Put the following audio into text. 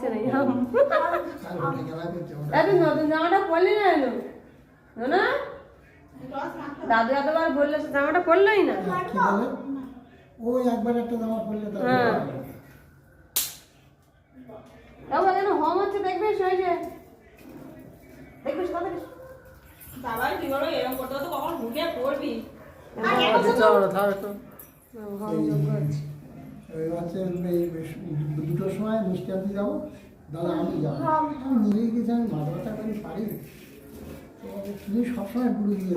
হচ্ছে না এত নতুন জামাটা পরলি না এলো না দাদু এতবার বললে জামাটা পরলোই না ওই একবার একটা জামা পরলে হ্যাঁ বাবা কেন হোম হচ্ছে দেখবে শোয়ে দেখবে কথা বাবা কি বলো এরকম করতে তো কখন ঢুকে পড়বি দুটোর সময় মিষ্টি আনতে যাবো দাদা আমি যাবো আমি নিজেই গেছি আমি মাথা ব্যথা করে পারি তুমি সবসময় বুড়ো দিয়ে